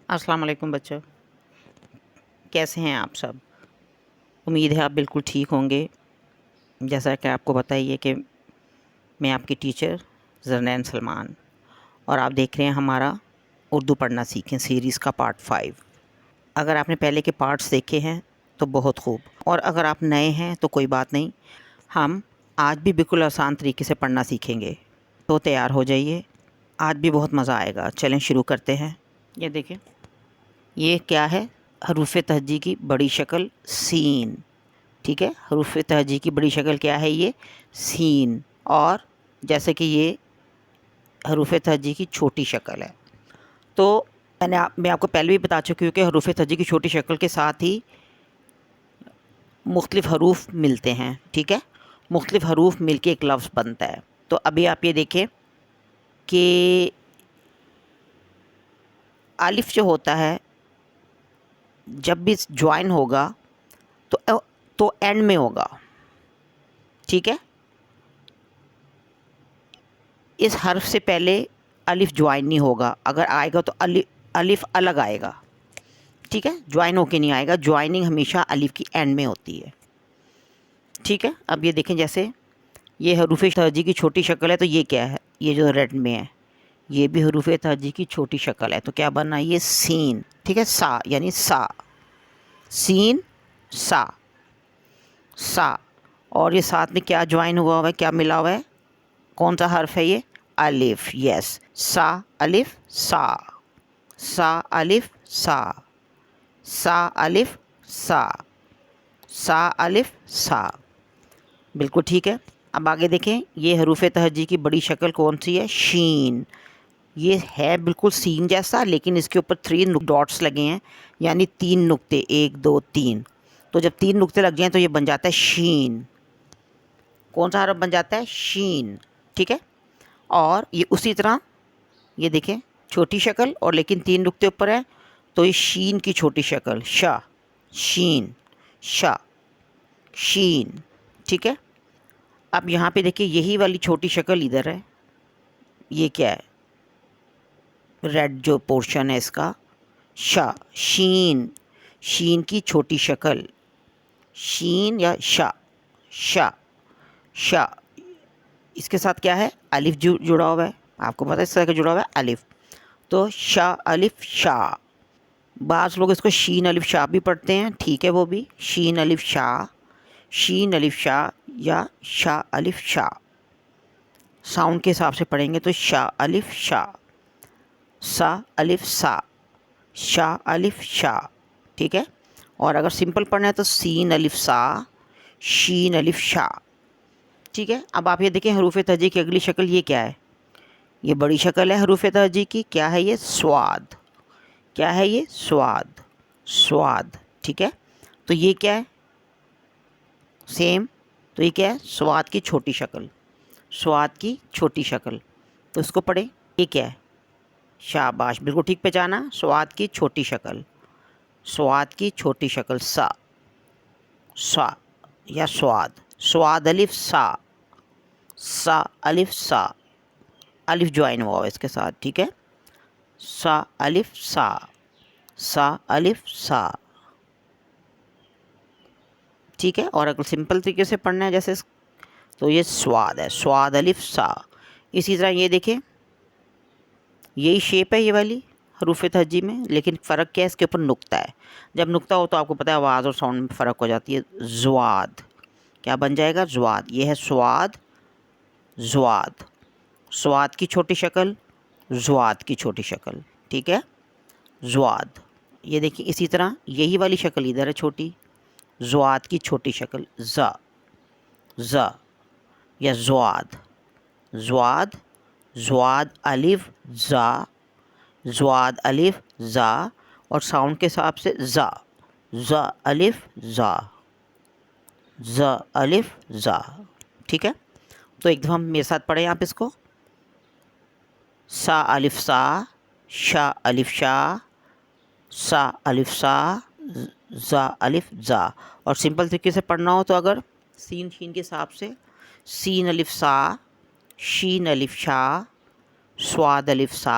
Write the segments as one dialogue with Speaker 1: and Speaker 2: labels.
Speaker 1: السلام علیکم بچوں، کیسے ہیں آپ سب؟ امید ہے آپ بالکل ٹھیک ہوں گے۔ جیسا کہ آپ کو بتائیے کہ میں آپ کی ٹیچر زرنین سلمان، اور آپ دیکھ رہے ہیں ہمارا اردو پڑھنا سیکھیں سیریز کا پارٹ 5۔ اگر آپ نے پہلے کے پارٹس دیکھے ہیں تو بہت خوب، اور اگر آپ نئے ہیں تو کوئی بات نہیں، ہم آج بھی بالکل آسان طریقے سے پڑھنا سیکھیں گے، تو تیار ہو جائیے، آج بھی بہت مزہ آئے گا۔ چلیں شروع کرتے ہیں۔ یہ دیکھیں، یہ کیا ہے؟ حروف تہجی کی بڑی شکل سین، ٹھیک ہے؟ حروف تہجی کی بڑی شکل کیا ہے؟ یہ سین۔ اور جیسے کہ یہ حروف تہجی کی چھوٹی شکل ہے، تو میں آپ کو پہلے بھی بتا چکی ہوں کہ حروف تہجی کی چھوٹی شکل کے ساتھ ہی مختلف حروف ملتے ہیں، ٹھیک ہے؟ مختلف حروف مل کے ایک لفظ بنتا ہے۔ تو ابھی آپ یہ دیکھیں کہ الف جو ہوتا ہے جب بھی جوائن ہوگا تو اینڈ میں ہوگا، ٹھیک ہے؟ اس حرف سے پہلے الف جوائن نہیں ہوگا، اگر آئے گا تو الف الگ آئے گا، ٹھیک ہے؟ جوائن ہو کے نہیں آئے گا، جوائننگ ہمیشہ الف کی اینڈ میں ہوتی ہے، ٹھیک ہے؟ اب یہ دیکھیں، جیسے یہ حروف تہجی کی چھوٹی شکل ہے، تو یہ کیا ہے؟ یہ جو ریڈ میں ہے یہ بھی حروف تہجی کی چھوٹی شکل ہے، تو کیا بننا ہے؟ یہ سین، ٹھیک ہے؟ سا یعنی سا، سین سا، سا۔ اور یہ ساتھ میں کیا جوائن ہوا ہوا ہے، کیا ملا ہوا ہے؟ کون سا حرف ہے یہ؟ الف، یس، سا الف سا، سا الف سا، سا الف سا، سا الف سا، بالکل ٹھیک ہے۔ اب آگے دیکھیں، یہ حروف تہجی کی بڑی شکل کون سی ہے؟ شین۔ یہ ہے بالکل سین جیسا، لیکن اس کے اوپر 3 ڈاٹس لگے ہیں، یعنی 3 نقطے، 1 2 3۔ تو جب 3 نقطے لگ جائیں تو یہ بن جاتا ہے شین۔ کون سا حرف بن جاتا ہے؟ شین، ٹھیک ہے؟ اور یہ اسی طرح یہ دیکھیں، چھوٹی شکل اور لیکن 3 نقطے اوپر ہے، تو یہ شین کی چھوٹی شکل، شا، شین، شا، شین، ٹھیک ہے؟ اب یہاں پہ دیکھیں، یہی والی چھوٹی شکل ادھر ہے، یہ کیا ہے؟ ریڈ جو پورشن ہے اس کا، شا، شین، شین کی چھوٹی شکل، شین یا شا، شا، شا۔ اس کے ساتھ کیا ہے؟ الف جڑا ہوا ہے، آپ کو پتہ ہے اس طرح کا جڑا ہوا ہے الف، تو شا الف شا۔ بعض لوگ اس کو شین الف شا بھی پڑھتے ہیں، ٹھیک ہے؟ وہ بھی شین الف شا، شین الف شا یا شا الف شا، ساؤنڈ کے حساب سے پڑھیں گے تو شا الف شا، سا الف سا، شا الف شا، ٹھیک ہے؟ اور اگر سمپل پڑھنا ہے تو سین الف سا، شین الف شا، ٹھیک ہے؟ اب آپ یہ دیکھیں، حروف تہجی کی اگلی شکل یہ کیا ہے؟ یہ بڑی شکل ہے حروف تہجی کی، کیا ہے یہ؟ سواد۔ کیا ہے یہ؟ سواد، سواد، ٹھیک ہے؟ تو یہ کیا ہے؟ سیم، تو یہ کیا ہے؟ سواد کی چھوٹی شکل، سواد کی چھوٹی شکل، تو اس کو پڑھیں، یہ کیا ہے؟ شاباش، بالکل ٹھیک پہچانا، سواد کی چھوٹی شکل، سواد کی چھوٹی شکل، سا، سا یا سواد، سواد الف سا، سا الف سا، الف جوائن ہوا اس کے ساتھ، ٹھیک ہے؟ سا الف سا، سا الف سا، ٹھیک ہے؟ اور اگر سمپل طریقے سے پڑھنا ہے جیسے تو یہ سواد ہے، سواد الف سا۔ اسی طرح یہ دیکھیں، یہی شیپ ہے یہ والی حروف تہجی میں، لیکن فرق کیا ہے؟ اس کے اوپر نقطہ ہے، جب نقطہ ہو تو آپ کو پتہ ہے آواز اور ساؤنڈ میں فرق ہو جاتی ہے۔ زواد، کیا بن جائے گا؟ زواد۔ یہ ہے سواد، زواد، سواد کی چھوٹی شکل، زواد کی چھوٹی شکل، ٹھیک ہے؟ زواد۔ یہ دیکھیں اسی طرح یہی والی شکل ادھر ہے چھوٹی، زواد کی چھوٹی شکل، زا، زا یا زواد، زواد، زواد الف زا، زواد الف زا، اور ساؤنڈ کے حساب سے زا، زا الف زا، زا الف زا، ٹھیک ہے؟ تو ایک دفعہ ہم میرے ساتھ پڑھیں آپ اس کو، سا الف سا، شا الف شا، سا الف سا، زا الف زا۔ اور سمپل طریقے سے پڑھنا ہو تو اگر سین شین کے حساب سے، سین الف سا، شین الف شا، سواد الف سا،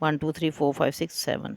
Speaker 1: 1 2 3 4 5 6 7,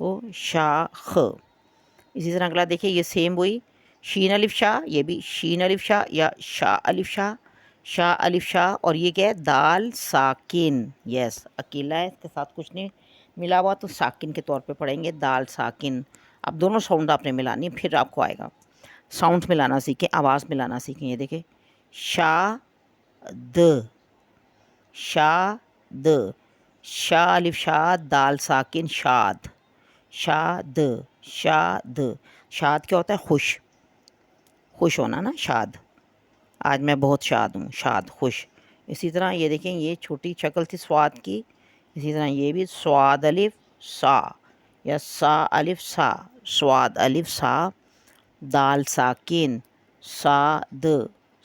Speaker 1: تو شاخ. اسی طرح اگلا دیکھیے یہ سیم وہی شین الف شاہ, یہ بھی شین الف شاہ یا شاہ الف شاہ, شاہ الف شاہ. اور یہ کیا ہے دال ساکن. یس اکیلا ہے, اس کے ساتھ کچھ نہیں ملا ہوا تو ساکن کے طور پہ پڑھیں گے دال ساکن. اب دونوں ساؤنڈ آپ نے ملانی پھر آپ کو آئے گا. ساؤنڈ ملانا سیکھیں, آواز ملانا سیکھیں. یہ دیکھیں شا د, شا د, شاہ الف شاہ دال ساکن شاد, شاد شاد. شاد کیا ہوتا ہے خوش, خوش ہونا نا شاد. آج میں بہت شاد ہوں, شاد خوش. اسی طرح یہ دیکھیں یہ چھوٹی شکل تھی سواد کی. اسی طرح یہ بھی سواد الف سا یا سا الف سا, سواد الف سا دال ساکن سا د,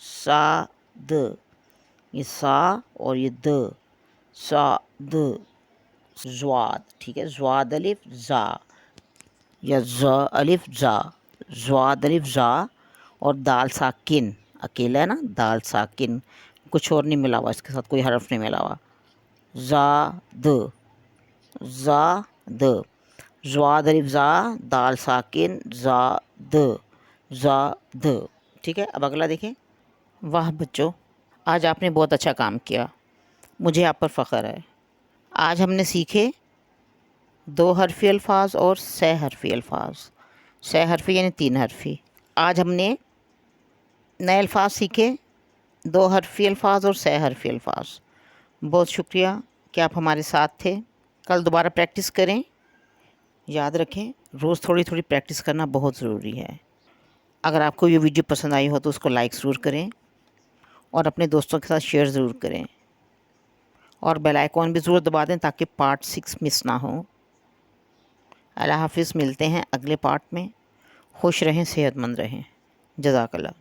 Speaker 1: سا د. یہ سا اور یہ د, سا د. زواد, ٹھیک ہے, زواد الف زا یا زا الف زا, زواد الف زا. اور دال ساکن اکیلا ہے نا دال ساکن, کچھ اور نہیں ملا ہوا, اس کے ساتھ کوئی حرف نہیں ملا ہوا. زا د, زا د, زواد الف زا دال ساکن زا د, زا د. ٹھیک ہے, اب اگلا دیکھیں. واہ بچوں, آج آپ نے بہت اچھا کام کیا, مجھے آپ پر فخر ہے. آج ہم نے سیکھے 2 حرفی الفاظ اور 6 حرفی الفاظ. 6 حرفی یعنی 3 حرفی. آج ہم نے نئے الفاظ سیکھے, 2 حرفی الفاظ اور 6 حرفی الفاظ. بہت شکریہ کہ آپ ہمارے ساتھ تھے. کل دوبارہ پریکٹس کریں. یاد رکھیں روز تھوڑی تھوڑی پریکٹس کرنا بہت ضروری ہے. اگر آپ کو یہ ویڈیو پسند آئی ہو تو اس کو لائک ضرور کریں اور اپنے دوستوں کے ساتھ شیئر ضرور کریں, اور بیل آئیکن بھی ضرور دبا دیں تاکہ پارٹ 6 مس نہ ہو. اللہ حافظ, ملتے ہیں اگلے پارٹ میں. خوش رہیں, صحت مند رہیں. جزاک اللہ.